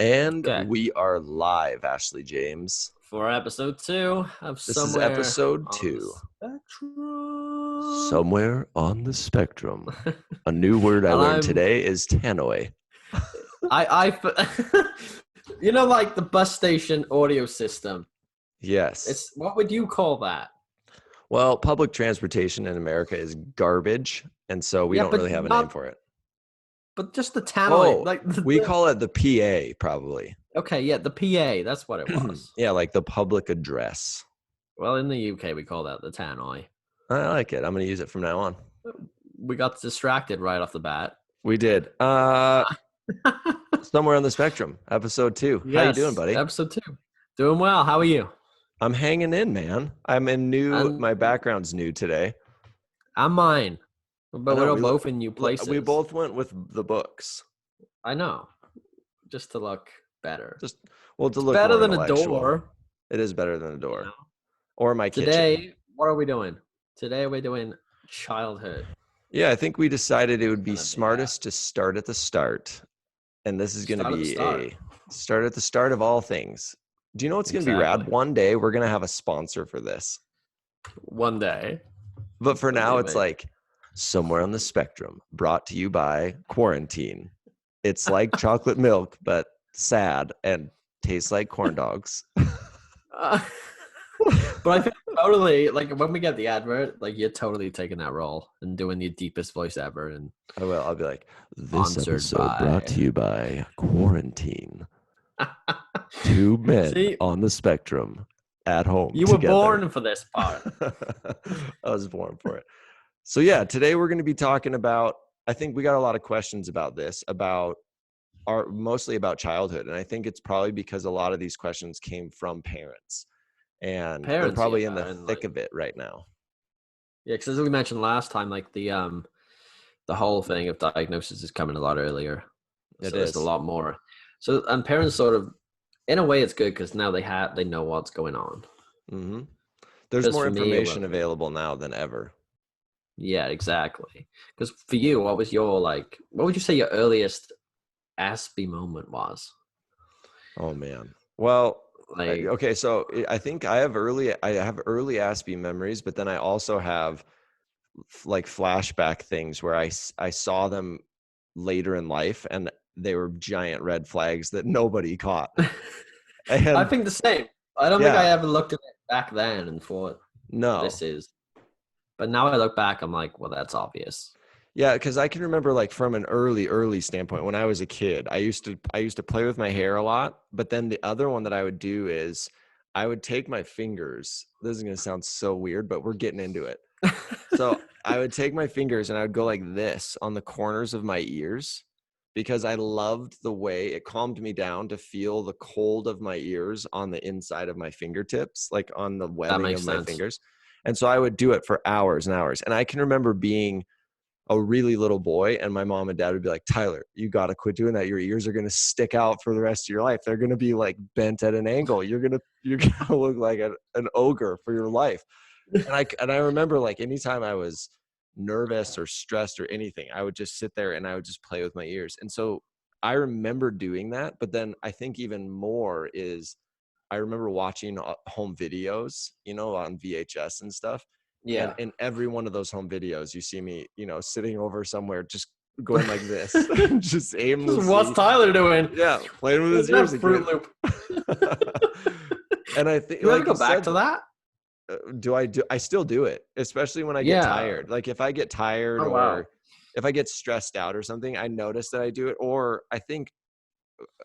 And Okay, we are live, Ashley James. for episode 2 of This is Somewhere episode on the 2, Spectrum. Somewhere on the Spectrum. A new word I And learned today is tannoy. you know, like the bus station audio system. Yes. It's what would you call that? Well, public transportation in America is garbage, and so we Yeah, don't really but have a name not, for it. but just the tannoy, Oh, like we call it the PA, probably. okay, yeah, the PA. That's what it was. Yeah, like the public address. Well, in the UK, we call that the tannoy. I like it. I'm going to use it from now on. We got distracted right off the bat. We did. Somewhere on the Spectrum, episode 2. How you doing, Yes, buddy? episode 2. Doing well. How are you? I'm hanging in, man. And My background's new today. I'm mine. I But know we're both in new we places. both went with the books. I know. Just to look better. Just to It's look better more than a intellectual. door. It is better than a You door know. or my kitchen. Today, what are we doing? Today we're doing childhood. Yeah, I think we decided it would be Gonna be smartest to start at the start. And this is going to start at the be start. a start at the start of all things. Do you know what's going to be rad? Exactly. One day we're going to have a sponsor for this. One day. But for now, it's Maybe. like Somewhere on the Spectrum, brought to you by Quarantine. It's like chocolate milk, but sad and tastes like corn dogs. Uh, but I think totally, like when we get the advert, like you're totally taking that role and doing the deepest voice ever. And I will. I'll be like, this Sponsored episode brought by- to you by Quarantine. Two men See, on the spectrum at home. you were together. born for this part. I was born for it. So yeah, today we're going to be talking about, I think we got a lot of questions about this, mostly about childhood. And I think it's probably because a lot of these questions came from parents. And they're probably in the thick of it right now. Yeah, because as we mentioned last time, like the whole thing of diagnosis is coming a lot earlier. It There's is a lot more. So and parents sort of, in a way, it's good because now they know what's going on. Mm-hmm. There's 'Cause more for me, information available now than ever. Yeah, exactly. Because for you, what would you say your earliest Aspie moment was? Oh man. Well, Like, okay, so I think I have early Aspie memories, but then I also have like flashback things where I saw them later in life and they were giant red flags that nobody caught. I And think the same. I don't think I ever looked at it back then and thought no. this is. But now I look back, I'm like, well, that's obvious. Yeah, because I can remember like from an early standpoint when I was a kid, I used to play with my hair a lot. But then the other one that I would do is I would take my fingers. This is gonna sound so weird, but we're getting into it. So I would take my fingers and I would go like this on the corners of my ears because I loved the way it calmed me down to feel the cold of my ears on the inside of my fingertips, like on the webbing of my fingers. And so I would do it for hours and hours. And I can remember being a really little boy and my mom and dad would be like, Tyler, you got to quit doing that. Your ears are going to stick out for the rest of your life. They're going to be like bent at an angle. You're going to look like an ogre for your life. And I remember like anytime I was nervous or stressed or anything, I would just sit there and I would just play with my ears. And so I remember doing that. But then I think even more is I remember watching home videos, on VHS and stuff. Yeah. And in every one of those home videos, you see me, sitting over somewhere, just going like this, just aimlessly. What's Tyler doing? Yeah, playing with his ears again. Fruit Loop. And I think, you ever go back to that? I still do it, especially when I get tired. Like if I get tired or if I get stressed out or something, I notice that I do it. Or I think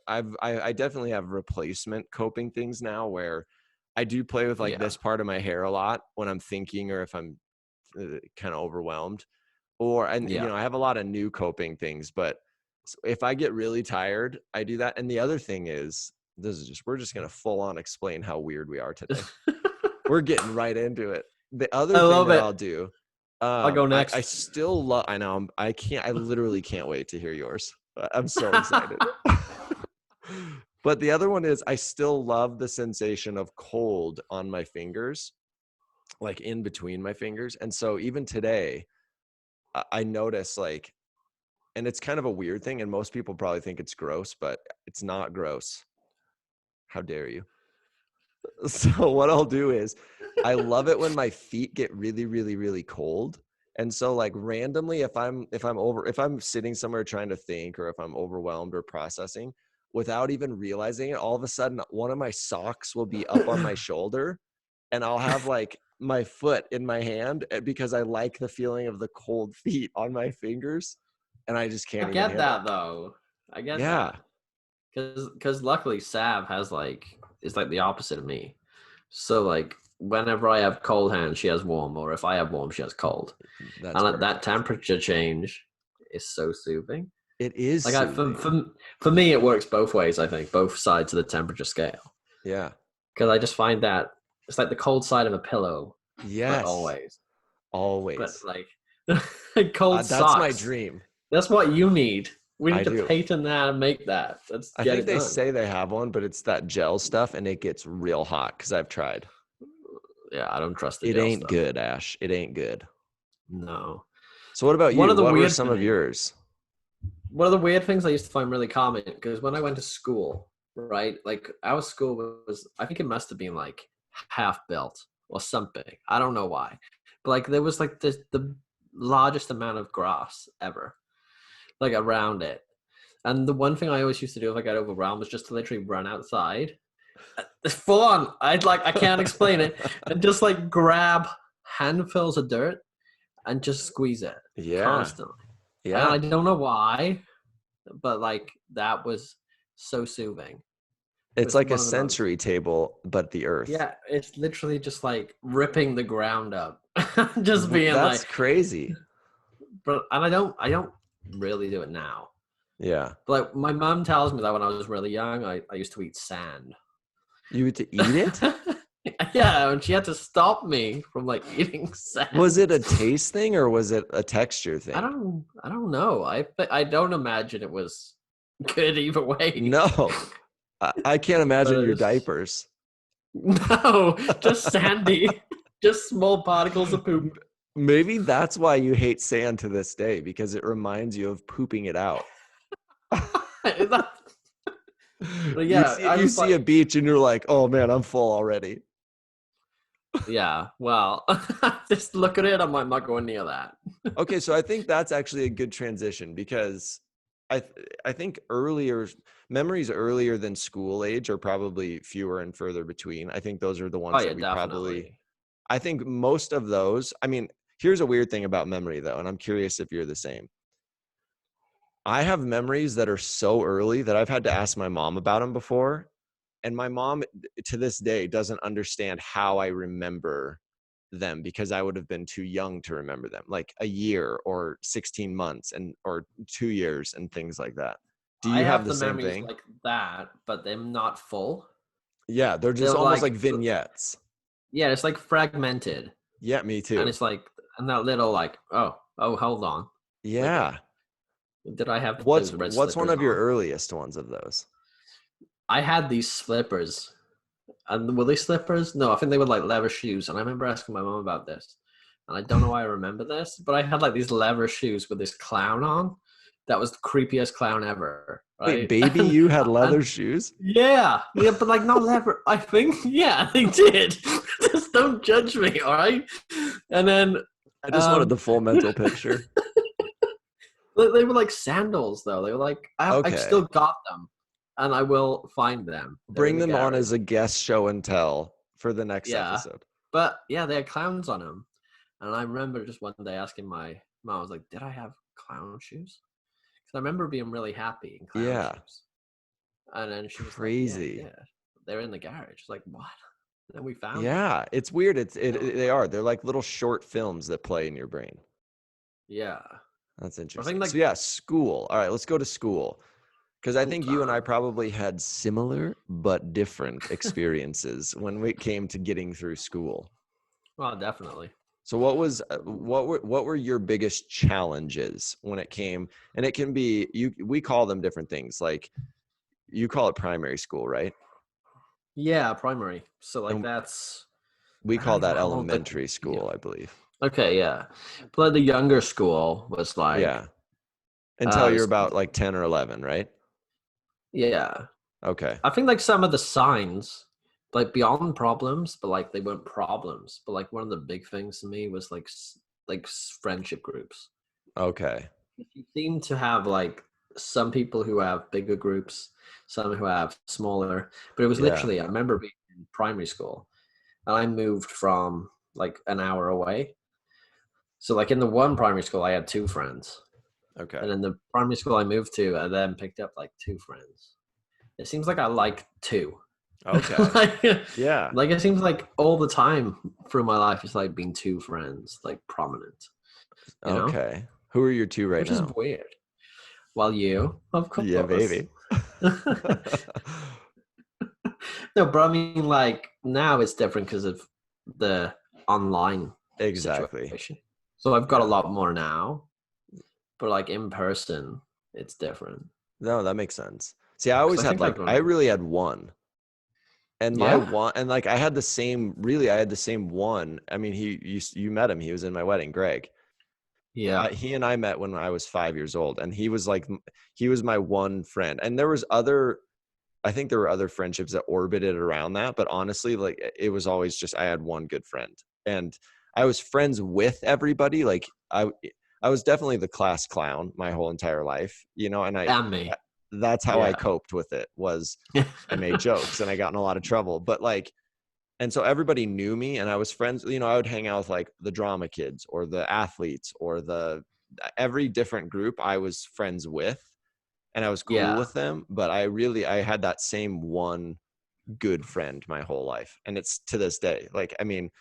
I definitely have replacement coping things now where I do play with like this part of my hair a lot when I'm thinking or if I'm kind of overwhelmed. I have a lot of new coping things, but if I get really tired, I do that. And the other thing is, we're just going to full on explain how weird we are today. We're getting right into it. The other thing that I'll do, I'll go next. I still love, I know, I literally can't wait to hear yours. I'm so excited. But the other one is I still love the sensation of cold on my fingers, like in between my fingers. And so even today, I notice like And it's kind of a weird thing, and most people probably think it's gross, but it's not gross. How dare you? So what I'll do is I love it when my feet get really, really, really cold. And so like randomly, if I'm sitting somewhere trying to think, or if I'm overwhelmed or processing without even realizing it, all of a sudden one of my socks will be up on my shoulder, and I'll have like my foot in my hand because I like the feeling of the cold feet on my fingers, and I just I can't even get handle it. that though. I get Yeah. that. Because luckily Sav has like is like the opposite of me. So like whenever I have cold hands, she has warm, or if I have warm, she has cold. That's And like that perfect. temperature change is so soothing. It is Like soothing. for me, it works both ways. I think both sides of the temperature scale. Yeah. Because I just find that it's like the cold side of a pillow, but Yes. always. But Always. like cold That's my socks. dream. That's what you need. We I need to do. patent that and make that. Let's I get think it they done. say they have one, but it's that gel stuff, and it gets real hot because I've tried. Yeah, I don't trust the It gel ain't stuff. good, Ash. It ain't good. No. So what about One you? of the What were weird some of things, yours? one of the weird things I used to find really common because when I went to school, right? Like our school was, I think it must have been like half built or something. I don't know why, but like there was like the largest amount of grass ever, like around it. And the one thing I always used to do if I got overwhelmed was just to literally run outside. It's full on. I can't explain it, and just like grab handfuls of dirt and just squeeze it Yeah. constantly. And Yeah. I don't know why, but like that was so soothing. It It's was like a one of the most. sensory table, but the earth. Yeah, it's literally just like ripping the ground up, just being That's like. crazy. But and I don't really do it now. Yeah. But like my mom tells me that when I was really young, I used to eat sand. You had to eat it? Yeah, and she had to stop me from like eating Was sand. it a taste thing or was it a texture I thing? don't know. I don't imagine it was good either way. No. I can't But imagine your it's diapers. no, just sandy, just small particles of poop. Maybe that's why you hate sand to this day, because it reminds you of pooping it out. But You yeah, see I you was see a like, beach and you're like, "Oh man, I'm full already." yeah, well, just look at it. I'm not going near that. Okay, so I think that's actually a good transition because I think earlier memories earlier than school age are probably fewer and further between. I think those are the Oh ones yeah, that we probably definitely. I think most of those, I mean, here's a weird thing about memory though, and I'm curious if you're the same. I have memories that are so early that I've had to ask my mom about them before. And my mom to this day doesn't understand how I remember them because I would have been too young to remember them, like a year or 16 months and or 2 years and things like that. Do I you have have the the same memories thing? like that, but they're not full. Yeah, they're just They're almost like like, vignettes. yeah, it's like fragmented, Yeah, me and too. it's like, and that little like, oh, hold on, wait, Yeah. did I have What's those red what's one slippers of your on? earliest ones of those? I had these slippers, and were they slippers? No, I think they were like leather shoes. And I remember asking my mom about this, and I don't know why I remember this, but I had like these leather shoes with this clown on. That was the creepiest clown ever, Wait, right? baby, you had And leather shoes? yeah, but like not leather. I think yeah, they did. Just don't judge me, all right? And then I just wanted um, the full mental picture. they were like sandals though. They were like I've still Okay. got them, and I will find them. They're in Bring the them on garage. as a guest show and tell for the next Yeah, episode. but yeah, they had clowns on them, and I remember just one day asking my mom, I was like, "Did I have clown shoes?" Because I remember being really happy in clown Yeah. shoes, and then she was like, "Yeah, you Crazy. did. They're in the garage." I was like, "What?" And then we found them. Yeah, it's weird. And it was They like, are. They're like little short films that play in your brain. yeah. That's I interesting. think So like yeah, school. All right, let's go to school. Because I school think you and I time. probably had similar but different experiences when we came to getting through school. Well, definitely. So what were your biggest challenges when it came? And it can be we call them different things. Like you call it primary school, right? Yeah, primary. So like And that's we I don't call even know that how old the elementary yeah. school, I believe. Okay, yeah. But like, the younger school was like Yeah. Until It you're was, about like 10 or 11, right? yeah. Okay. I think like some of the signs, like beyond problems, but like they weren't problems. But like one of the big things to me was like friendship groups. Okay. You seem to have like some people who have bigger groups, some who have smaller. But it was Yeah. literally, I remember being in primary school, and I moved from like an hour away. So like in the one primary school, I had two friends, Okay. and in the primary school I moved to, I then picked up like two friends. It seems like I like two. Okay. like, Yeah. like it seems like all the time through my life, it's like being two friends, like prominent, you know, Okay. Who are your two right which is now? weird. Well, you, of Yeah, course. baby. No, but I mean, like now it's different because of the online Exactly. situation. So I've got a Yeah. lot more now, but like in person, it's different. No, that makes sense. See, I Because always I had think I've like I grown. really had one. And my Yeah, one and like I had the same really I had the same one. I mean, you met him. He was in my wedding, Greg. yeah, He and I met when I was 5 years old, and he was like he was my one friend. And there was other I think there were other friendships that orbited around that, but honestly, like it was always just I had one good friend, and I was friends with everybody. Like I was definitely the class clown my whole entire life, you know, and and me. that's how I Yeah, coped with it was I made jokes and I got in a lot of trouble, but like and so everybody knew me and I was friends, you know, I would hang out with like the drama kids or the athletes or the every different group I was friends with and I was cool yeah, with them, but I had that same one good friend my whole life. And it's to this day. Like, I mean,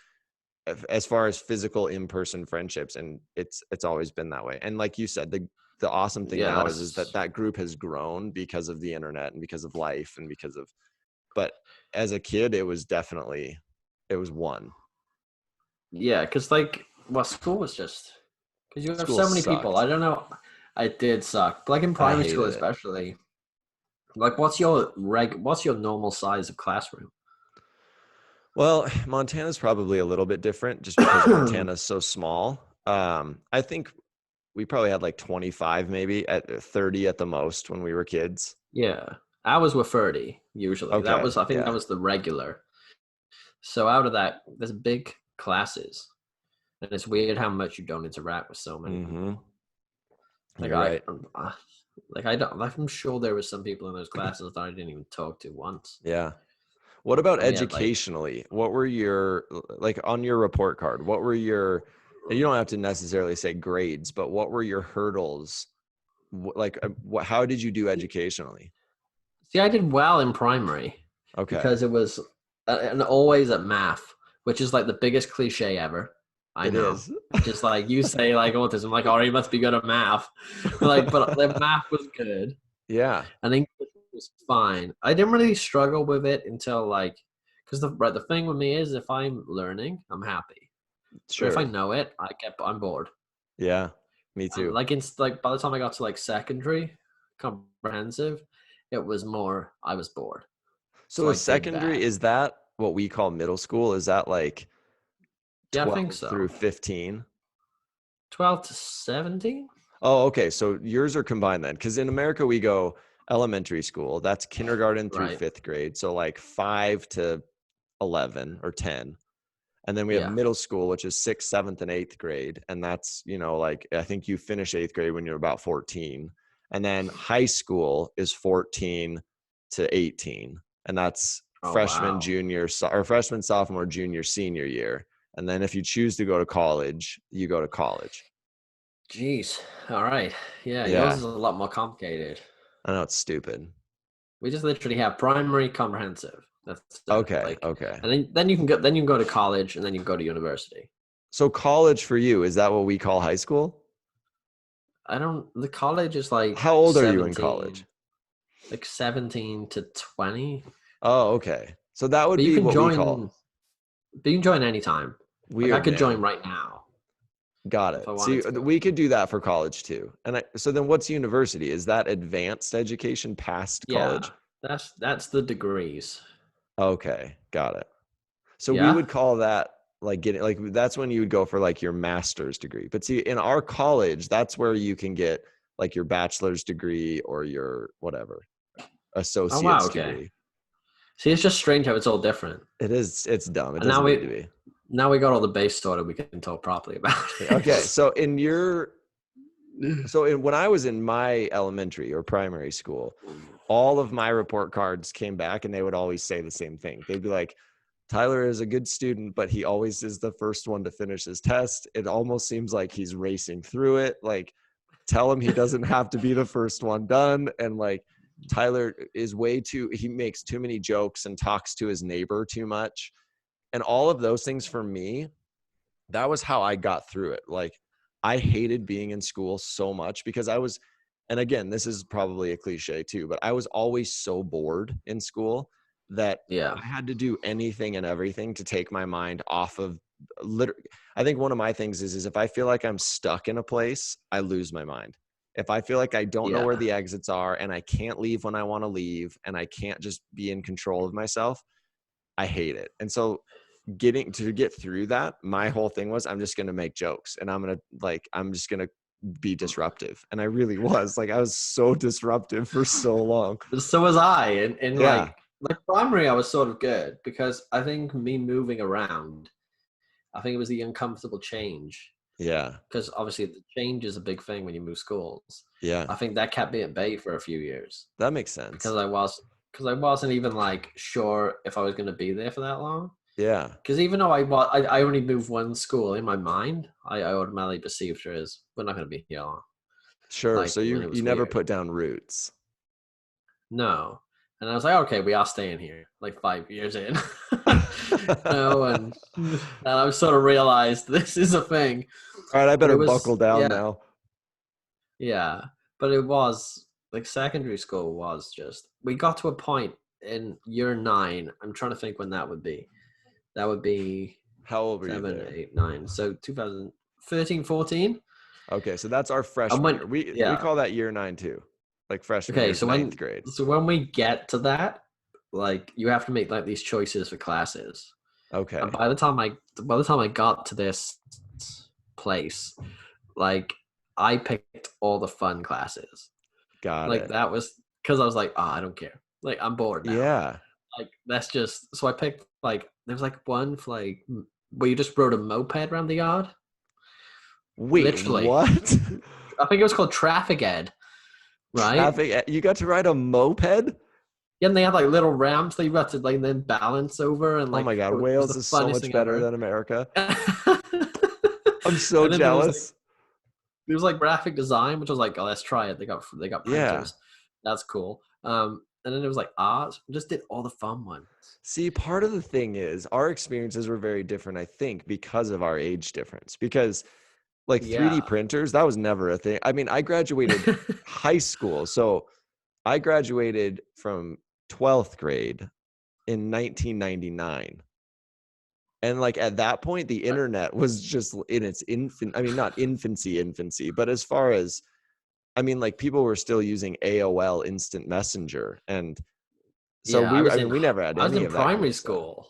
as far as physical in-person friendships, and it's always been that way. And like you said, the awesome thing yeah. now is That's that group has grown because of the internet and because of life and because of but as a kid it was definitely it was one. yeah. Because like, well, school was just because you have School so many people. I sucked. don't know. I did suck, but like in I primary school, hated it. especially. Like, what's your What's your normal size of classroom? Well, Montana's probably a little bit different just because Montana's so small. I think we probably had like 25 maybe at 30 at the most when we were kids. Yeah, ours were 30 usually. That Okay. was, I think, that Yeah. was the regular. So out of that, there's big classes, and it's weird how much you don't interact with so many Mm-hmm. people. Like You're right. like I don't. Like I'm sure there were some people in those classes that I didn't even talk to once, Yeah. What about and we had like, educationally? What were your like on your report card? What were your you don't have to necessarily say grades, but what were your hurdles? Like how did you do educationally? see, I did well in primary Okay. because it was and always at math, which is like the biggest cliche ever. I It know. is. Just like you say, like autism, like, oh, you must be good at math. Like, but the math was good Yeah. and English was fine. I didn't really struggle with it until like, because the thing with me is if I'm learning, I'm happy. But if I Sure. know it, I'm bored. Yeah. Me And too. like like by the time I got to like secondary comprehensive, it was more I was bored, So so I is did secondary, bad. is that what we call middle school? Is that like Yeah, I think 12 through so. 15? 12 to 17. Oh, okay. So yours are combined then. Because in America, we go elementary school. That's kindergarten through Right. fifth grade. So like 5 to 11 or 10. And then we have Yeah. middle school, which is sixth, seventh, and eighth grade. And that's, you know, like I think you finish eighth grade when you're about 14. And then high school is 14 to 18. And that's Oh wow. freshman, sophomore, junior, senior year. And then if you choose to go to college, you go to college. Jeez. All right. Yeah, yours Yeah. is a lot more complicated. I know it's stupid. We just literally have primary comprehensive. That's it. Okay. Like, Okay. and then you can go to college, and then you can go to university. So college for you, is that what we call high school? I don't. The college is like How old are you in college? 17, like 17 to 20. Oh, okay. So that would But you be can what we join. call But you can join anytime. Like I weird, could join man. right now Got if it. I wanted See, to go. we could do that for college too. So then what's university? Is that advanced education past Yeah, college? that's the degrees. Okay, got it. So we Yeah. would call that like getting that's when you would go for like your master's degree. But see, in our college, that's where you can get like your bachelor's degree or your whatever Oh wow, associate's okay. degree. See, it's just strange how it's all different. It's dumb. It And now doesn't need to we be. now we got all the base sorted. We can talk properly about Okay, it. so when I was in my elementary or primary school, all of my report cards came back and they would always say the same thing. They'd be like, Tyler is a good student, but he always is the first one to finish his test. It almost seems like he's racing through it. Like, tell him he doesn't have to be the first one done. And like, Tyler is he makes too many jokes and talks to his neighbor too much. And all of those things for me, that was how I got through it. Like, I hated being in school so much because and again, this is probably a cliche too, but I was always so bored in school that Yeah. I had to do anything and everything to take my mind off of I think one of my things is if I feel like I'm stuck in a place, I lose my mind. If I feel like I don't know where Yeah. the exits are and I can't leave when I want to leave and I can't just be in control of myself, I hate it. And so get through that, my whole thing was I'm just going to make jokes and I'm just going to be disruptive. And I really was like, I was so disruptive for so long. So was I. In Yeah. like primary, I was sort of good because I think me moving around, I think it was the uncomfortable change. Yeah. Because obviously the change is a big thing when you move schools. Yeah. I think that kept me at bay for a few years That makes sense. because I wasn't even like sure if I was going to be there for that long. Yeah. Because even though I only moved one school in my mind, I automatically perceived her as we're not going to be here long. Sure. Like So when you it you was never weird. put down roots. No, and I was like, okay, we are staying here. Like 5 years in, no, and I sort of realized this is a thing. All right, I But better it buckle was down now. yeah. But it was like secondary school was just we got to a point in year 9. I'm trying to think when that would be. That would be How old were you 7, there? 8, 9. So 2013, 14. Okay, so that's our I freshman went year. We yeah. call that year 9 too. Like freshman Okay, year is ninth grade. so when we get to that, like you have to make like these choices for classes. And Okay, by the time I got to this place, like I picked all the fun classes. got Like it. that was because I was like, oh, I don't care. Like I'm bored now. Yeah. Like that's just so I picked like there was like one for like where you just rode a moped around the yard. Wait, Literally, what? I think it was called traffic ed, right? Traffic. You got to ride a moped? Yeah, and they had like little ramps that you got to like then balance over, and Oh like my God, it was Wales the is so funnest much thing better ever. than America. And I'm so then jealous. there was like graphic design, which was like, oh, let's try it. They got Yeah. printers, that's cool. And then it was like art. Just did all the fun ones. See, part of the thing is our experiences were very different, I think, because of our age difference. Because like 3D Yeah. printers, that was never a thing. I mean, I graduated high school. So I graduated from 12th grade in 1999. And like at that point, the internet was just in its not infancy, but as far as, I mean, like people were still using AOL Instant Messenger. And so Yeah, we never had I was any in of that kind primary of stuff. school.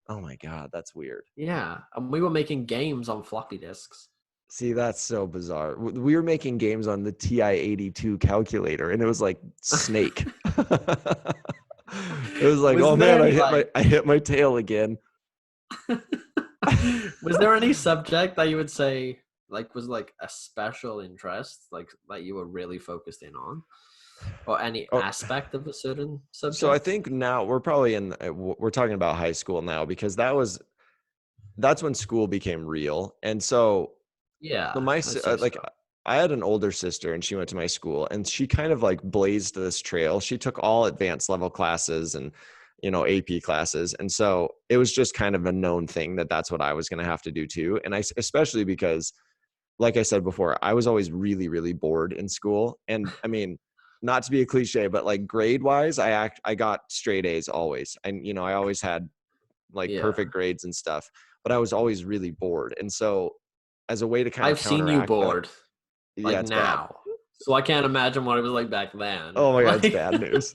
Oh my God, that's weird. Yeah, and we were making games on floppy disks. See, that's so bizarre. We were making games on the TI-82 calculator, and it was like Snake. It was like, Was oh there man, any like I hit my tail again. was there any subject that you would say like was like a special interest, like that you were really focused in on, or any Oh, aspect of a certain so I subject? think now we're probably we're talking about high school now because that's when school became real. And so Yeah, my I'd say like so. I had an older sister and she went to my school and she kind of like blazed this trail. She took all advanced level classes and AP classes. And so it was just kind of a known thing that that's what I was going to have to do too. And especially because like I said before, I was always really, really bored in school. And I mean, not to be a cliche, but like grade wise, I got straight A's always. And, I always had like Yeah, perfect grades and stuff, but I was always really bored. And so as a way to kind of I've seen you counteract that, bored yeah, like it's bad. now, so I can't imagine what it was like back then. Oh my God, it's Like, bad news.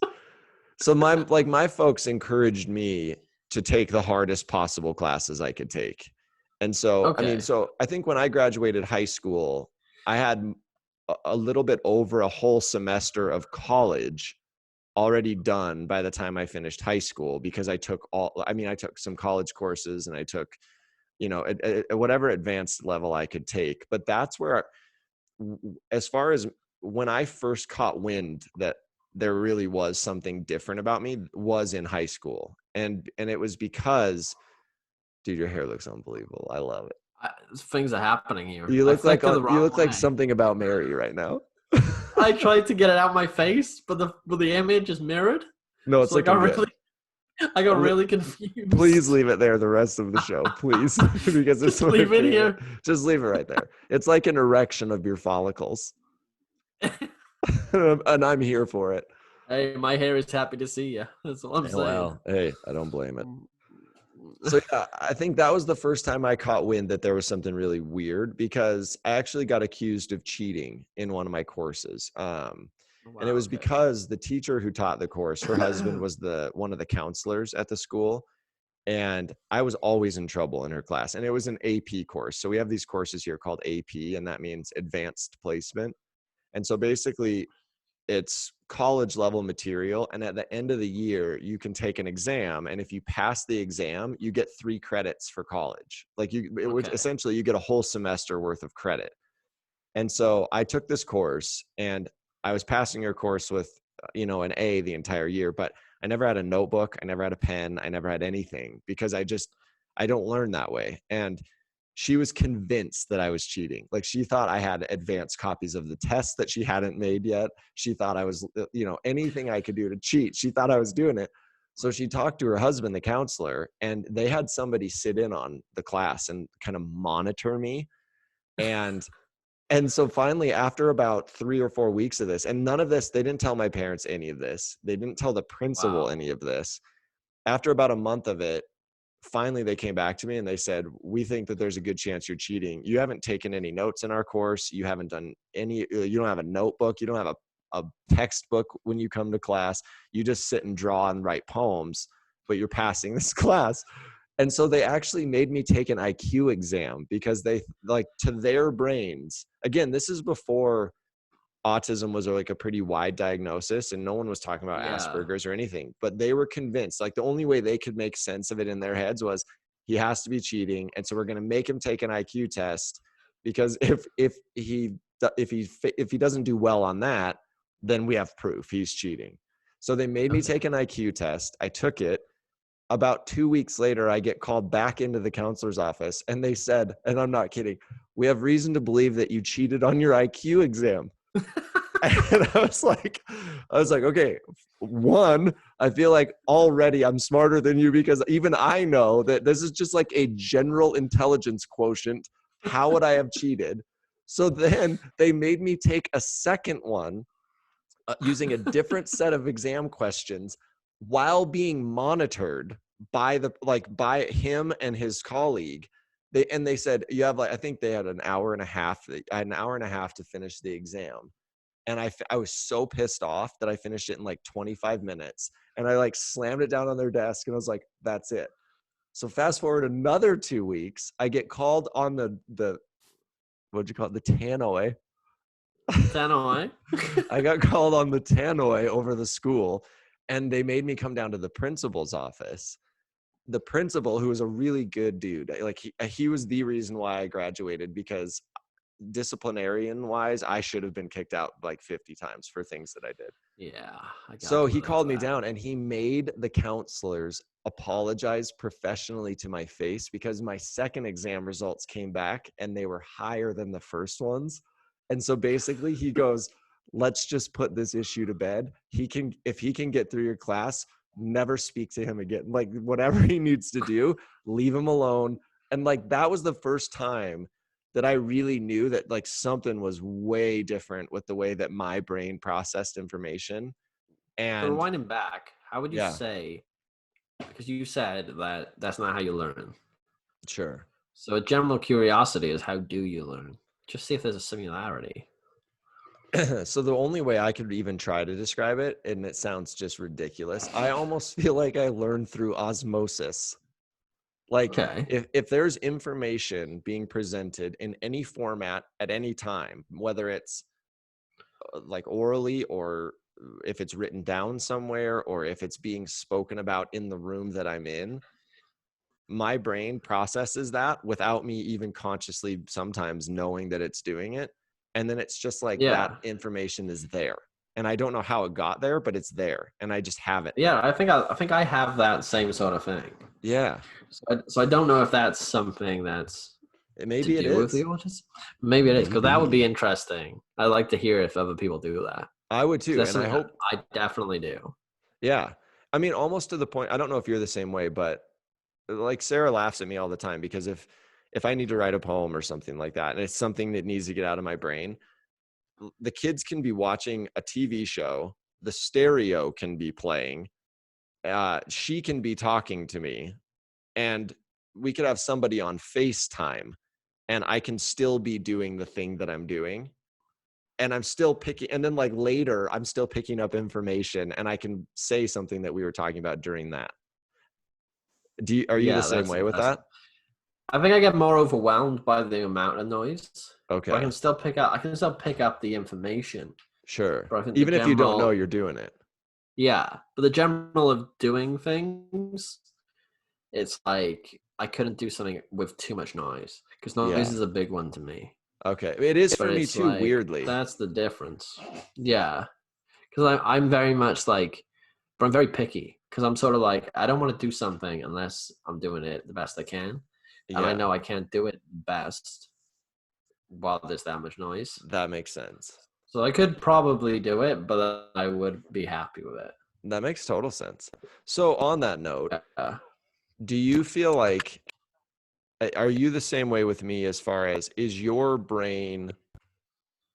So my folks encouraged me to take the hardest possible classes I could take. And so, I mean, okay, so I think when I graduated high school, I had a little bit over a whole semester of college already done by the time I finished high school, because I took I took some college courses, and I took, whatever advanced level I could take. But that's where, as far as when I first caught wind that there really was something different about me, was in high school. And it was because, dude, your hair looks unbelievable. I love it. Things are happening here. You I look like flicked it the you wrong look like way. something about Mary right now. I tried to get it out my face, but the image is mirrored. No, it's So looking good. I got really Please confused. leave it there the rest of the show, please, because it's Just my leave it favorite. here. Just leave it right there. It's like an erection of your follicles. And I'm here for it. Hey, my hair is happy to see you. That's all I'm saying. Well, hey, I don't blame it. So yeah, I think that was the first time I caught wind that there was something really weird, because I actually got accused of cheating in one of my courses. And it Wow. was Okay. because the teacher who taught the course, her husband was one of the counselors at the school. And I was always in trouble in her class. And it was an AP course. So we have these courses here called AP, and that means advanced placement. And so basically, it's college level material. And at the end of the year, you can take an exam. And if you pass the exam, you get 3 credits for college. Like it would Okay. essentially, you get a whole semester worth of credit. And so I took this course, and I was passing her course with, an A the entire year, but I never had a notebook. I never had a pen. I never had anything, because I don't learn that way. And she was convinced that I was cheating. Like, she thought I had advanced copies of the tests that she hadn't made yet. She thought I was, anything I could do to cheat. She thought I was doing it. So she talked to her husband, the counselor, and they had somebody sit in on the class and kind of monitor me. And and so finally, after about 3 or 4 weeks of this, and none of this, they didn't tell my parents any of this. They didn't tell the principal Wow. any of this. After about a month of it, finally they came back to me and they said, "We think that there's a good chance you're cheating. You haven't taken any notes in our course. You haven't done you don't have a notebook. You don't have a textbook when you come to class. You just sit and draw and write poems, but you're passing this class." And so they actually made me take an IQ exam, because they, like, to their brains, again, this is before autism was like a pretty wide diagnosis, and no one was talking about Yeah. Asperger's or anything, but they were convinced, like, the only way they could make sense of it in their heads was, he has to be cheating. And so we're going to make him take an IQ test, because if he doesn't do well on that, then we have proof he's cheating. So they made me Okay. take an IQ test. I took it. About 2 weeks later, I get called back into the counselor's office, and they said, and I'm not kidding, "We have reason to believe that you cheated on your IQ exam." And I was like, okay, one, I feel like already I'm smarter than you, because even I know that this is just like a general intelligence quotient. How would I have cheated? So then they made me take a second one, using a different set of exam questions, while being monitored by him and his colleague. They said, you have, like, I think they had an hour and a half. I had an hour and a half to finish the exam. And I was so pissed off that I finished it in like 25 minutes, and I, like, slammed it down on their desk, and I was like, that's it. So fast forward another 2 weeks, I get called on the what'd you call it? The tannoy. Tannoy. I got called on the tannoy over the school, and they made me come down to the principal's office. The principal, who was a really good dude, like, he was the reason why I graduated, because disciplinarian wise, I should have been kicked out like 50 times for things that I did. Yeah, I gotta So he believe called me that. down, and he made the counselors apologize professionally to my face, because my second exam results came back and they were higher than the first ones. And so basically he goes, "Let's just put this issue to bed. If he can get through your class, never speak to him again. Like, whatever he needs to do, leave him alone." And, like, that was the first time that I really knew that, like, something was way different with the way that my brain processed information. So And rewinding back, how would you yeah, say? Because you said that that's not how you learn. sure. So a general curiosity is how do you learn? Just see if there's a similarity. So the only way I could even try to describe it, and it sounds just ridiculous, I almost feel like I learned through osmosis. Like, Okay. if there's information being presented in any format at any time, whether it's like orally, or if it's written down somewhere, or if it's being spoken about in the room that I'm in, my brain processes that without me even consciously sometimes knowing that it's doing it. And then it's just like that Yeah. information is there. And I don't know how it got there, but it's there. And I just have it Yeah, now. I think I have that same sort of thing. Yeah. So I don't know if that's something that's to Maybe it do with the is. autism. Maybe it is, because that would be Maybe. interesting. I'd like to hear if other people do that. I would 'Cause too. that's And I something hope, I definitely do. yeah. I mean, almost to the point, I don't know if you're the same way, but like Sarah laughs at me all the time because if I need to write a poem or something like that, and it's something that needs to get out of my brain, the kids can be watching a TV show, the stereo can be playing, she can be talking to me, and we could have somebody on FaceTime, and I can still be doing the thing that I'm doing. And I'm still picking, and then like later, I'm still picking up information, and I can say something that we were talking about during that. Are you the Yeah, same way with that's that? I think I get more overwhelmed by the amount of noise. But Okay, I can still pick up the information. sure. But I think the Even if you don't know general you're doing it. yeah, but the general of doing things, it's like I couldn't do something with too much noise because noise Yeah. is a big one to me. Okay. It is But for me it's too, like weirdly. that's the difference. Yeah, because I'm very much like, but I'm very picky because I'm sort of like I don't want to do something unless I'm doing it the best I can, and I Yeah, know I can't do it best while there's that much noise. that makes sense. So I could probably do it, but I would be happy with it. That makes total sense. So on that note, Yeah. do you feel like, are you the same way with me as far as is your brain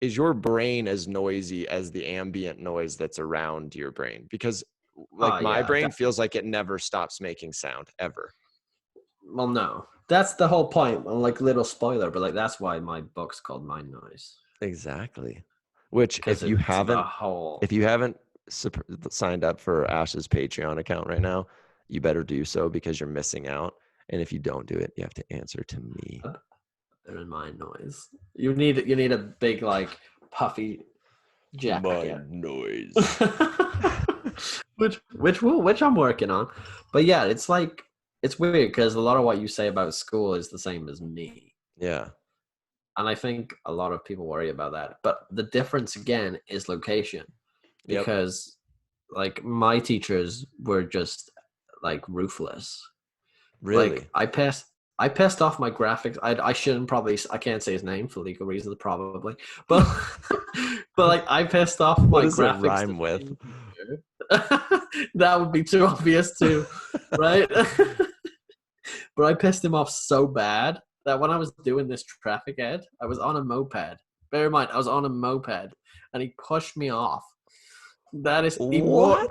as noisy as the ambient noise that's around your brain? Because like Oh my yeah. brain feels like it never stops making sound ever. Well, no, that's the whole point. Well, like little spoiler, but like that's why my book's called Mind Noise Exactly. Which because it's the whole. if you haven't signed up for Ash's Patreon account right now, you better do so because you're missing out. And if you don't do it, you have to answer to me. They're in Mind Noise. You need a big like puffy jacket, Mind noise. which I'm working on. But yeah, it's like it's weird because a lot of what you say about school is the same as me. Yeah. And I think a lot of people worry about that. But the difference again is location Yep. because like my teachers were just like ruthless. Like Really. I pissed off my graphics. I shouldn't probably I can't say his name for legal reasons probably. But but like I pissed off What my does it graphics rhyme with? design teacher. That would be too obvious too, right? But I pissed him off so bad that when I was doing this traffic ed, I was on a moped. Bear in mind, I was on a moped, and he pushed me off. That is What?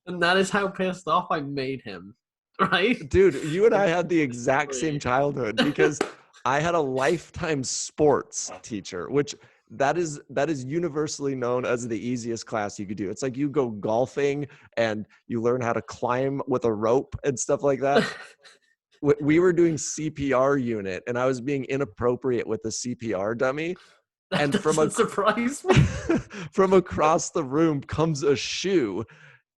and that is how pissed off I made him. Right? Dude, you and I had the exact same childhood because I had a lifetime sports teacher, which that is universally known as the easiest class you could do. It's like you go golfing and you learn how to climb with a rope and stuff like that. We were doing CPR unit, and I was being inappropriate with the CPR dummy. That And doesn't surprise me. from across the room comes a shoe,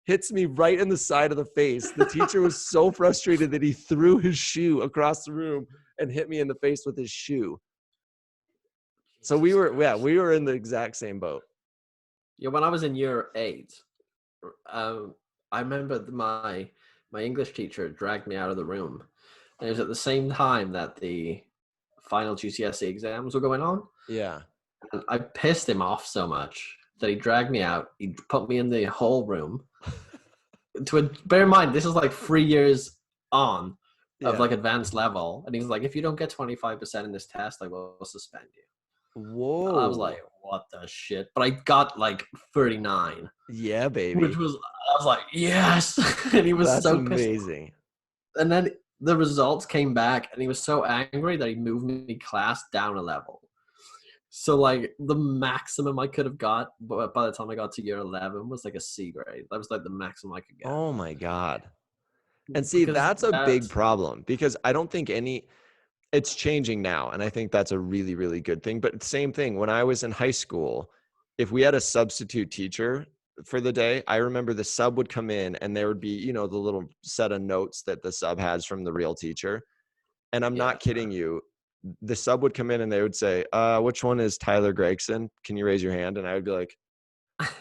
hits me right in the side of the face. The teacher was so frustrated that he threw his shoe across the room and hit me in the face with his shoe. So Jesus Christ. we were in the exact same boat. Yeah, when I was in year 8, um, I remember my English teacher dragged me out of the room. And it was at the same time that the final GCSE exams were going on. Yeah. And I pissed him off so much that he dragged me out. He put me in the whole room. Bear in mind, this is like 3 years on of Yeah. like advanced level. And he's like, if you don't get 25% in this test, I will suspend you. I was Whoa. like, what the shit? But I got like 39, Yeah, which baby. was, I was like, yes. And he was That's so pissed. amazing. And then the results came back and he was so angry that he moved me class down a level. So like the maximum I could have got by the time I got to year 11 was like a C grade. That was like the maximum I could get. Oh my God. And see, Because that's a big that's problem because I don't think it's changing now. And I think that's a really, really good thing. But same thing, when I was in high school, if we had a substitute teacher for the day, I remember the sub would come in and there would be, you know, the little set of notes that the sub has from the real teacher. And I'm Yeah. not kidding you. The sub would come in and they would say, which one is Tyler Gregson? Can you raise your hand? And I would be like,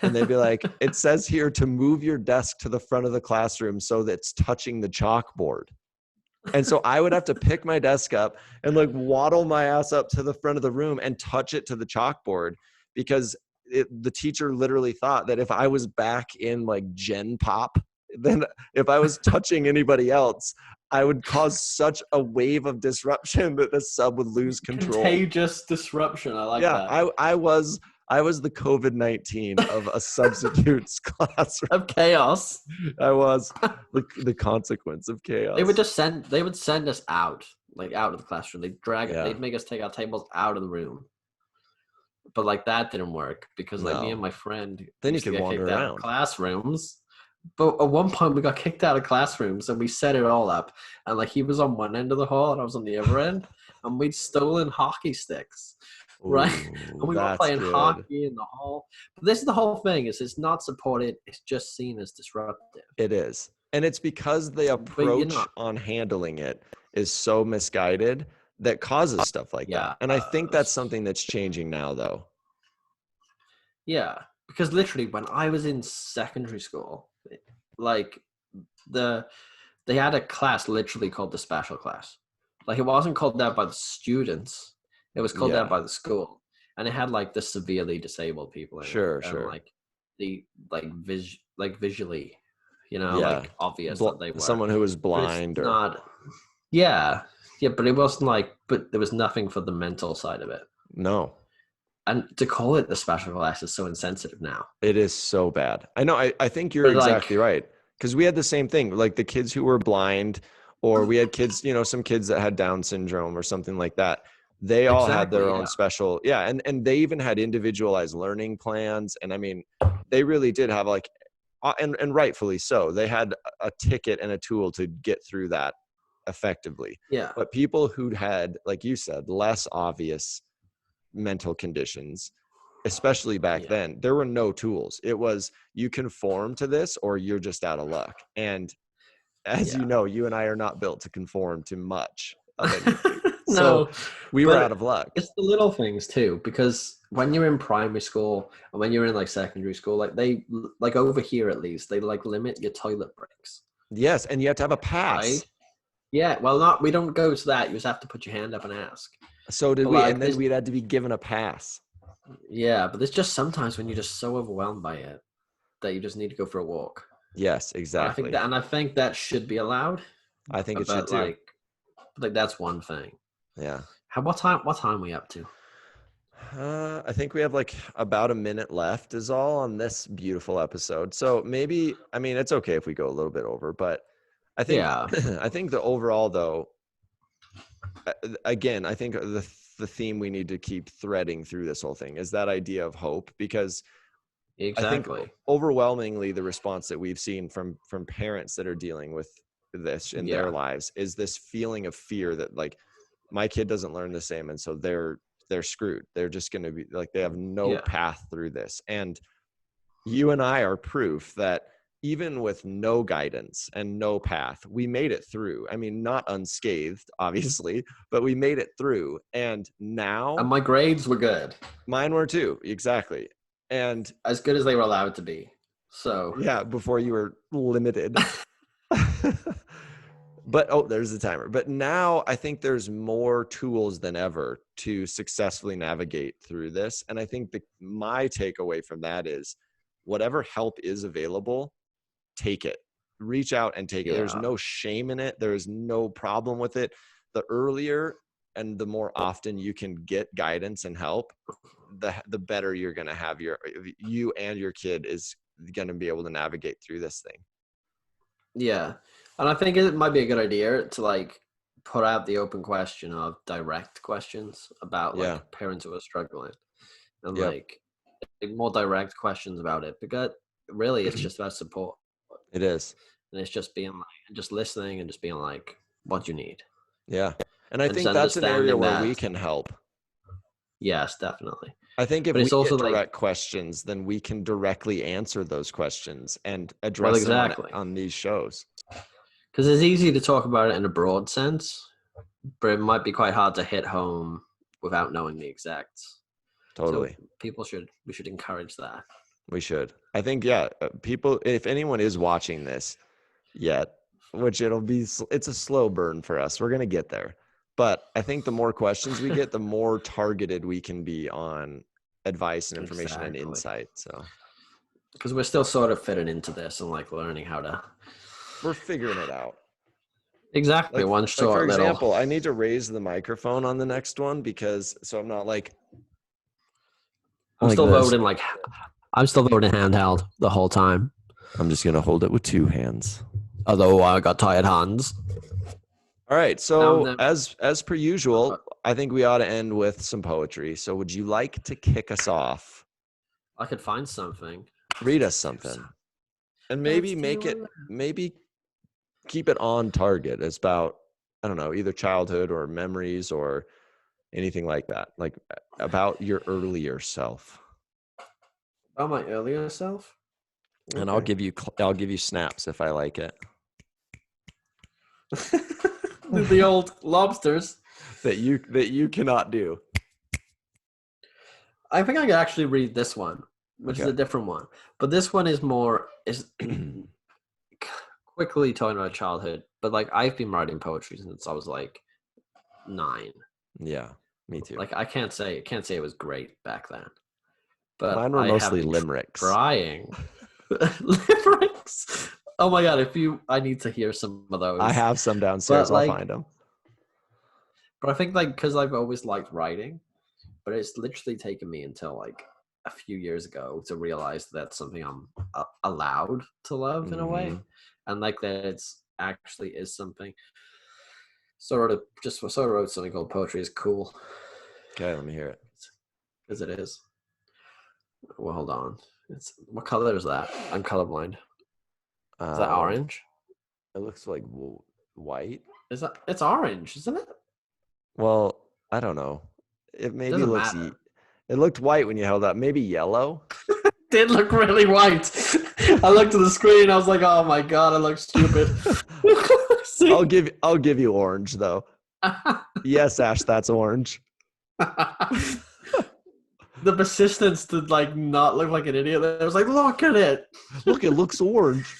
and they'd be like, it says here to move your desk to the front of the classroom so that it's touching the chalkboard. And so I would have to pick my desk up and like waddle my ass up to the front of the room and touch it to the chalkboard, because the teacher literally thought that if I was back in like Gen Pop, then if I was touching anybody else, I would cause such a wave of disruption that the sub would lose control. Contagious disruption. I like Yeah, that. I was the COVID-19 of a substitutes classroom. Of chaos. I was the consequence of chaos. They would send us out, like out of the classroom. They'd make us take our tables out of the room. But like that didn't work because like me and my friend then you used to could get wander kicked out of around. classrooms. But at one point we got kicked out of classrooms and we set it all up. And like he was on one end of the hall and I was on the other end, and we'd stolen hockey sticks. Right? Ooh, And we were playing hockey in the hall. But this is the whole thing, is it's not supported, it's just seen as disruptive. It is. And it's because the approach on handling it is so misguided that causes stuff like that. And I think that's something that's changing now though. Yeah. Because literally when I was in secondary school, like they had a class literally called the special class. Like it wasn't called that by the students. It was called that by the school. And it had like the severely disabled people in it. Sure. Like the visually, you know, like obvious that they were. Someone who was blind or Yeah, but it wasn't like, but there was nothing for the mental side of it. No. And to call it the special class is so insensitive now. It is so bad. I know. I think you're exactly right. Because we had the same thing, like the kids who were blind, or we had kids, you know, some kids that had Down syndrome or something like that. They all had their own special, and they even had individualized learning plans. And I mean, they really did have like, and rightfully so, they had a ticket and a tool to get through that effectively. Yeah. But people who had, like you said, less obvious mental conditions, especially back then, there were no tools. It was, you conform to this or you're just out of luck. And as you know, you and I are not built to conform to much of anything. No, so we were out of luck. It's the little things too, because when you're in primary school and when you're in like secondary school, like they, like over here at least, they like limit your toilet breaks. Yes, and you have to have a pass. Right? Yeah, well, we don't go to that. You just have to put your hand up and ask. So did we, like, and then we had to be given a pass. Yeah, but there's just sometimes when you're just so overwhelmed by it that you just need to go for a walk. Yes, exactly. I think that should be allowed. I think it should too. Like that's one thing. Yeah. What time are we up to? I think we have like about a minute left is all on this beautiful episode. So maybe, I mean, it's okay if we go a little bit over, but I think, I think the overall though, again, I think the theme we need to keep threading through this whole thing is that idea of hope, because I think overwhelmingly the response that we've seen from parents that are dealing with this in their lives is this feeling of fear that like, my kid doesn't learn the same, and so they're screwed. They're just going to be like, they have no path through this. And you and I are proof that even with no guidance and no path, we made it through. I mean, not unscathed, obviously, but we made it through. And now, and my grades were good. Mine were too, exactly, and as good as they were allowed to be. So yeah, before you were limited. But, there's the timer. But now I think there's more tools than ever to successfully navigate through this. And I think my takeaway from that is whatever help is available, take it. Reach out and take it. There's no shame in it. There is no problem with it. The earlier and the more often you can get guidance and help, the better you're going to have you and your kid is going to be able to navigate through this thing. Yeah. And I think it might be a good idea to like put out the open question of direct questions about like parents who are struggling, and like more direct questions about it, because really it's just about support. It is. And it's just being like, just listening and just being like, what you need. Yeah. And I think that's an area where we can help. Yes, definitely. I think if But we it's also get like, direct questions, then we can directly answer those questions and well, address them exactly. on these shows. Because it's easy to talk about it in a broad sense, but it might be quite hard to hit home without knowing the exacts. So Totally. we should encourage that. We should. I think, yeah, people, if anyone is watching this yet, which it's a slow burn for us. We're going to get there. But I think the more questions we get, the more targeted we can be on advice and information and Exactly. insight. So Because we're still sort of fitting into this and like learning how to. we're figuring it out. Exactly. One Like short for little. example, I need to raise the microphone on the next one so I'm not like I'm still this. voting like. I'm still voting handheld the whole time. I'm just going to hold it with two hands. Although I got tired hands. All right. So as per usual, I think we ought to end with some poetry. So would you like to kick us off? I could find something. Read us something. And maybe maybe keep it on target. It's about, I don't know, either childhood or memories or anything like that. Like about your earlier self. About my earlier self? Okay. And I'll give you snaps if I like it. The old lobsters that you cannot do. I think I could actually read this one, which is a different one. But this one is quickly talking about childhood. But like I've been writing poetry since I was like 9. Yeah, me too. Like I can't say it was great back then. But mine were mostly limericks. Trying. Limericks. Oh my god! I need to hear some of those. I have some downstairs. I'll find them. But I think like because I've always liked writing, but it's literally taken me until like a few years ago to realize that's something I'm allowed to love in a way, and like that it's actually is something. Sort of wrote something called Poetry is Cool. Okay, let me hear it. Because it is. Well, hold on. What color is that? I'm colorblind. Is that orange? It looks like white. It's orange, isn't it? Well, I don't know. It maybe looks. It looked white when you held up. Maybe yellow. It did look really white. I looked at the screen. I was like, "Oh my god, I look stupid." I'll give you orange though. Yes, Ash, that's orange. The persistence to like not look like an idiot. I was like, "Look at it. Look, it looks orange."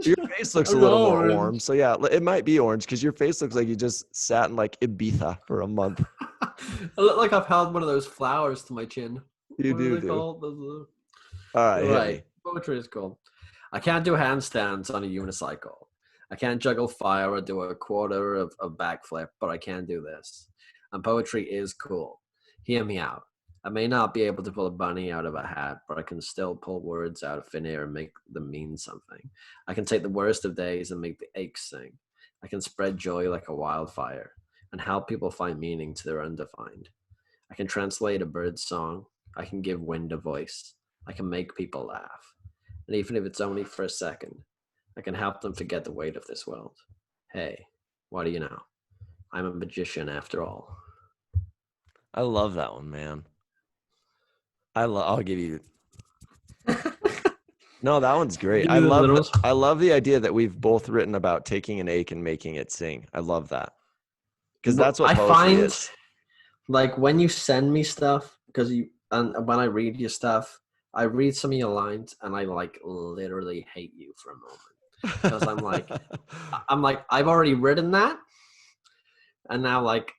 Your face looks a little more warm, so yeah, it might be orange because your face looks like you just sat in like Ibiza for a month. I look like I've held one of those flowers to my chin. You do. All right. Poetry is cool. I can't do handstands on a unicycle. I can't juggle fire or do a quarter of a backflip, but I can do this. And poetry is cool. Hear me out. I may not be able to pull a bunny out of a hat, but I can still pull words out of thin air and make them mean something. I can take the worst of days and make the aches sing. I can spread joy like a wildfire and help people find meaning to their undefined. I can translate a bird's song. I can give wind a voice. I can make people laugh. And even if it's only for a second, I can help them forget the weight of this world. Hey, what do you know? I'm a magician after all. I love that one, man. I'll give you. No, that one's great. I love the idea that we've both written about taking an ache and making it sing. I love that. Because that's what poetry is. Like when you send me stuff, and when I read your stuff, I read some of your lines and I like literally hate you for a moment. Because I'm like, I've already written that. And now, like,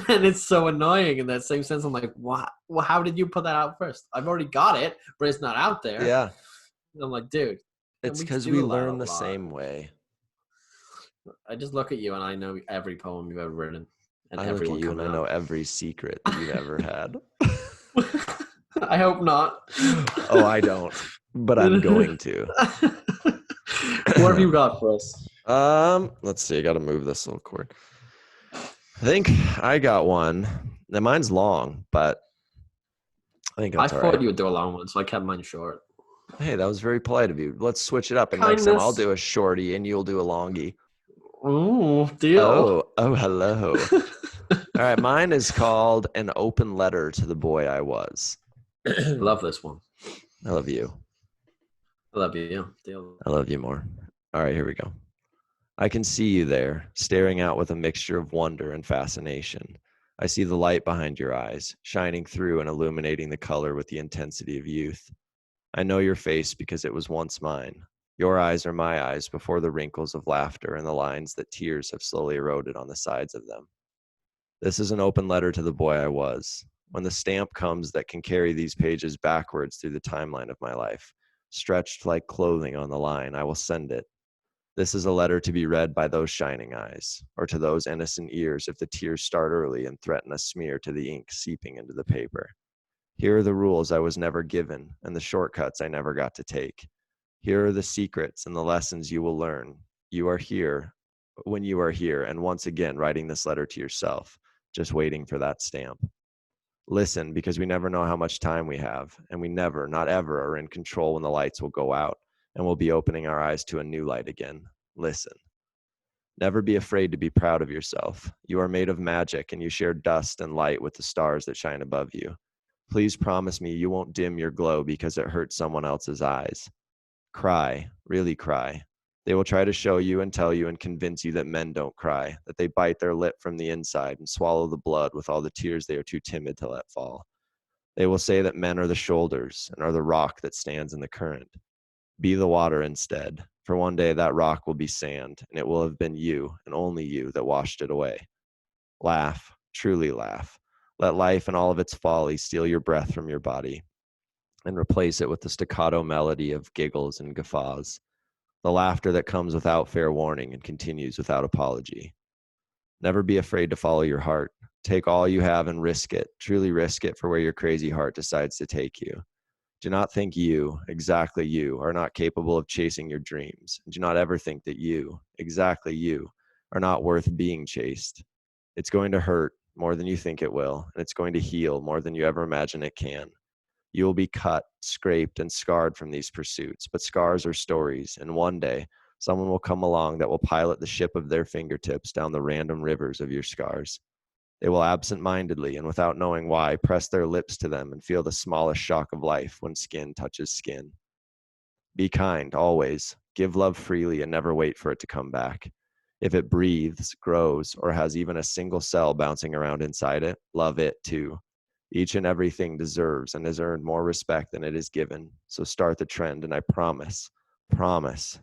and it's so annoying in that same sense. I'm like, what? Well, how did you put that out first? I've already got it, but it's not out there. Yeah. And I'm like, dude. It's because we learn the same way. I just look at you and I know every poem you've ever written. And I look at you and I know every secret that you've ever had. I hope not. Oh, I don't. But I'm going to. What have you got for us? Let's see. I got to move this little cord. I think I got one. Now, mine's long, but I think that's all right. I thought you would do a long one, so I kept mine short. Hey, that was very polite of you. Let's switch it up, and next time I'll do a shorty, and you'll do a longie. Ooh, deal. Oh, hello. All right, mine is called An Open Letter to the Boy I Was. Love this one. I love you. I love you. Deal. I love you more. All right, here we go. I can see you there, staring out with a mixture of wonder and fascination. I see the light behind your eyes, shining through and illuminating the color with the intensity of youth. I know your face because it was once mine. Your eyes are my eyes before the wrinkles of laughter and the lines that tears have slowly eroded on the sides of them. This is an open letter to the boy I was. When the stamp comes that can carry these pages backwards through the timeline of my life, stretched like clothing on the line, I will send it. This is a letter to be read by those shining eyes, or to those innocent ears if the tears start early and threaten a smear to the ink seeping into the paper. Here are the rules I was never given, and the shortcuts I never got to take. Here are the secrets and the lessons you will learn. You are here when you are here, and once again writing this letter to yourself, just waiting for that stamp. Listen, because we never know how much time we have, and we never, not ever, are in control when the lights will go out, and we'll be opening our eyes to a new light again. Listen. Never be afraid to be proud of yourself. You are made of magic, and you share dust and light with the stars that shine above you. Please promise me you won't dim your glow because it hurts someone else's eyes. Cry, really cry. They will try to show you and tell you and convince you that men don't cry, that they bite their lip from the inside and swallow the blood with all the tears they are too timid to let fall. They will say that men are the shoulders and are the rock that stands in the current. Be the water instead, for one day that rock will be sand, and it will have been you and only you that washed it away. Laugh, truly laugh. Let life and all of its folly steal your breath from your body and replace it with the staccato melody of giggles and guffaws, the laughter that comes without fair warning and continues without apology. Never be afraid to follow your heart. Take all you have and risk it, truly risk it for where your crazy heart decides to take you. Do not think you, exactly you, are not capable of chasing your dreams. Do not ever think that you, exactly you, are not worth being chased. It's going to hurt more than you think it will, and it's going to heal more than you ever imagine it can. You will be cut, scraped, and scarred from these pursuits, but scars are stories, and one day someone will come along that will pilot the ship of their fingertips down the random rivers of your scars. They will absent-mindedly and without knowing why press their lips to them and feel the smallest shock of life when skin touches skin. Be kind, always. Give love freely and never wait for it to come back. If it breathes, grows, or has even a single cell bouncing around inside it, love it too. Each and everything deserves and has earned more respect than it is given. So start the trend, and I promise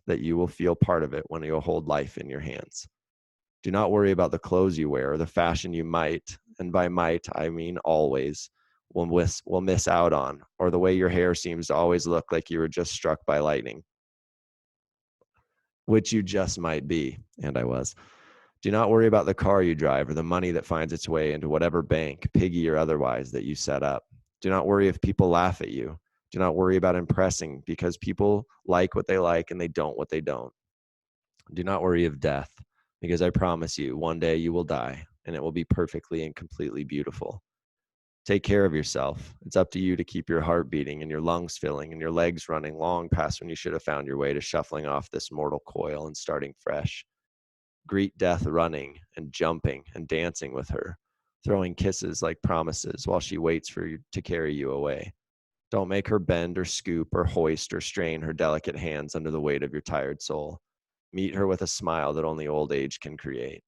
that you will feel part of it when you'll hold life in your hands. Do not worry about the clothes you wear or the fashion you might, and by might I mean always, will miss out on, or the way your hair seems to always look like you were just struck by lightning, which you just might be, and I was. Do not worry about the car you drive or the money that finds its way into whatever bank, piggy or otherwise, that you set up. Do not worry if people laugh at you. Do not worry about impressing, because people like what they like and they don't what they don't. Do not worry of death, because I promise you, one day you will die, and it will be perfectly and completely beautiful. Take care of yourself. It's up to you to keep your heart beating and your lungs filling and your legs running long past when you should have found your way to shuffling off this mortal coil and starting fresh. Greet death running and jumping and dancing with her, throwing kisses like promises while she waits for you to carry you away. Don't make her bend or scoop or hoist or strain her delicate hands under the weight of your tired soul. Meet her with a smile that only old age can create.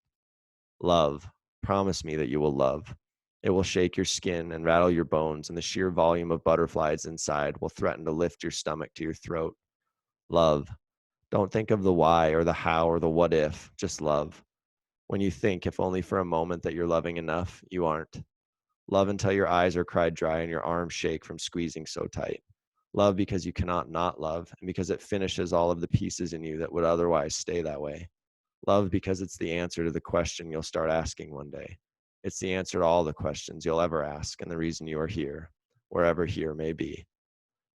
Love. Promise me that you will love. It will shake your skin and rattle your bones, and the sheer volume of butterflies inside will threaten to lift your stomach to your throat. Love. Don't think of the why or the how or the what if, just love. When you think, if only for a moment, that you're loving enough, you aren't. Love until your eyes are cried dry and your arms shake from squeezing so tight. Love because you cannot not love, and because it finishes all of the pieces in you that would otherwise stay that way. Love because it's the answer to the question you'll start asking one day. It's the answer to all the questions you'll ever ask, and the reason you are here, wherever here may be.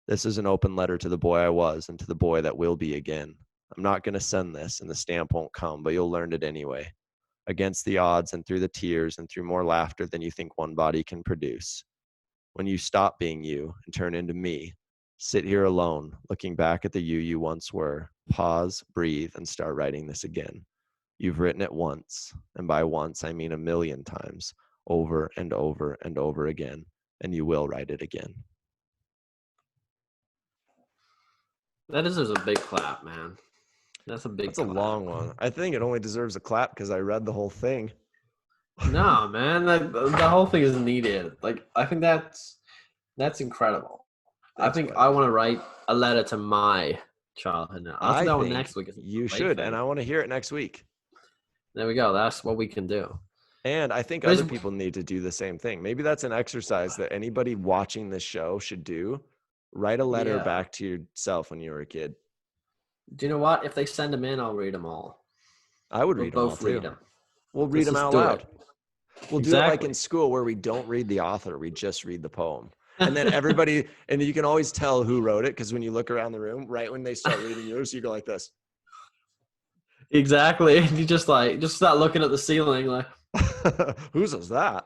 This is an open letter to the boy I was and to the boy that will be again. I'm not going to send this, and the stamp won't come, but you'll learn it anyway. Against the odds and through the tears and through more laughter than you think one body can produce. When you stop being you and turn into me, sit here alone, looking back at the you once were, pause, breathe, and start writing this again. You've written it once, and by once I mean 1,000,000 times, over and over and over again, and you will write it again. That deserves a big clap, man. That's a big That's a clap. long one. I think it only deserves a clap because I read the whole thing. No, man, the whole thing is needed. Like, I think that's incredible. I Thanks, think buddy. I want to write a letter to my childhood now. I'll do I that one think next week. It's you a great should, thing. and I want to hear it next week. There we go. That's what we can do. And I think There's, other people need to do the same thing. Maybe that's an exercise that anybody watching this show should do. Write a letter yeah. back to yourself when you were a kid. Do you know what? If they send them in, I'll read them all. I would We'll read them all both read too. them. We'll read Let's them just out do loud. it. We'll do it like in school where we don't read the author, we just read the poem. And then everybody, and you can always tell who wrote it because when you look around the room, right when they start reading yours, you go like this. Exactly. You just start looking at the ceiling like, whose is that?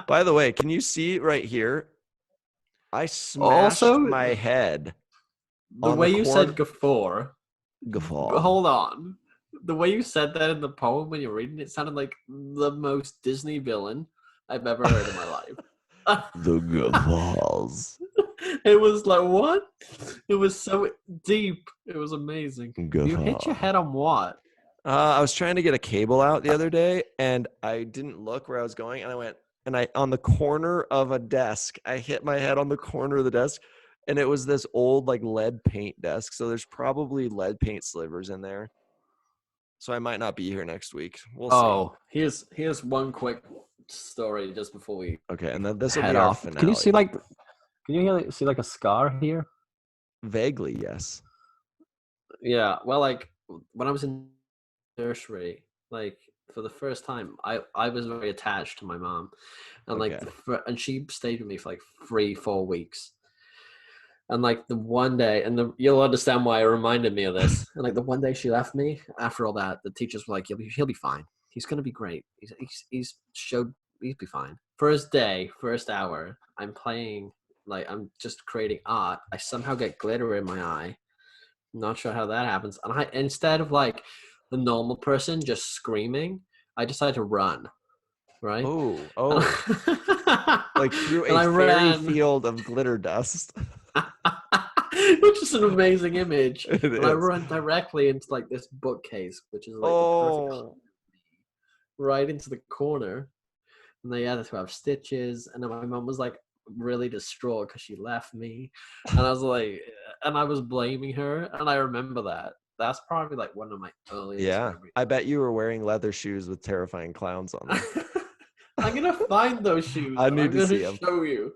By the way, can you see right here? I smashed my head. The way you said guffaw. Guffaw. Hold on. The way you said that in the poem when you're reading it sounded like the most Disney villain I've ever heard in my life. The guffaws. It was like, what? It was so deep. It was amazing. Guffaw. You hit your head on what? I was trying to get a cable out the other day, and I didn't look where I was going, and I went, and I on the corner of a desk, I hit my head on the corner of the desk, and it was this old like lead paint desk, so there's probably lead paint slivers in there. So I might not be here next week. We'll see. Here's one quick story just before we okay, and then this will head be our off. finale. Can you see like a scar here? Vaguely, yes. Yeah. Well, like when I was in nursery, like for the first time, I was very attached to my mom, and like and she stayed with me for like 3-4 weeks. And like the one day, and you'll understand why it reminded me of this. And like the one day she left me, after all that, the teachers were like, "He'll be fine. He's gonna be great. He'll be fine." First day, first hour, I'm playing, like I'm just creating art. I somehow get glitter in my eye. I'm not sure how that happens. And instead of like the normal person just screaming, I decided to run. Right? Oh. Like through a fairy field of glitter dust. Which is an amazing image. And I run directly into like this bookcase, which is like the perfect right into the corner. And they had to have stitches. And then my mom was like really distraught because she left me. And I was like, and I was blaming her. And I remember that. That's probably like one of my earliest memories. I bet you were wearing leather shoes with terrifying clowns on them. I'm gonna find those shoes. I need to see them. Show you.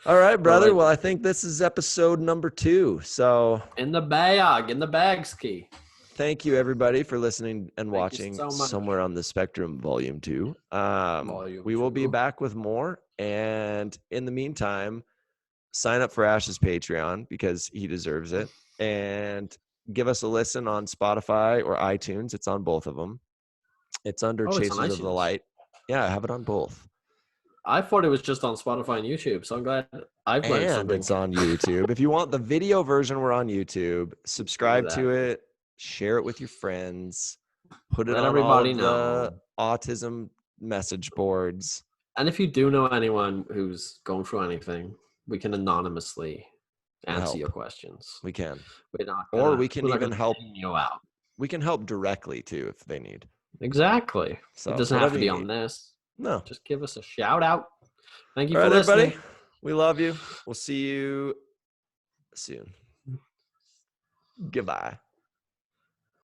All right, brother. Well, I think this is episode number 2. So in the bag ski. Thank you, everybody, for listening and watching so Somewhere on the Spectrum, Volume 2. We will be back with more. And in the meantime, sign up for Ash's Patreon because he deserves it. And give us a listen on Spotify or iTunes. It's on both of them. It's under Chasers of the Light. Yeah, I have it on both. I thought it was just on Spotify and YouTube, so I'm glad I've learned something. And it's on YouTube. If you want the video version, we're on YouTube. Subscribe to it. Share it with your friends. Put it on everybody all of the autism message boards. And if you do know anyone who's going through anything, we can anonymously answer your questions. We can. Or we can even help you out. We can help directly too if they need. Exactly. So it doesn't have to be on this. No. Just give us a shout out. Thank you for listening. Everybody. We love you. We'll see you soon. Goodbye.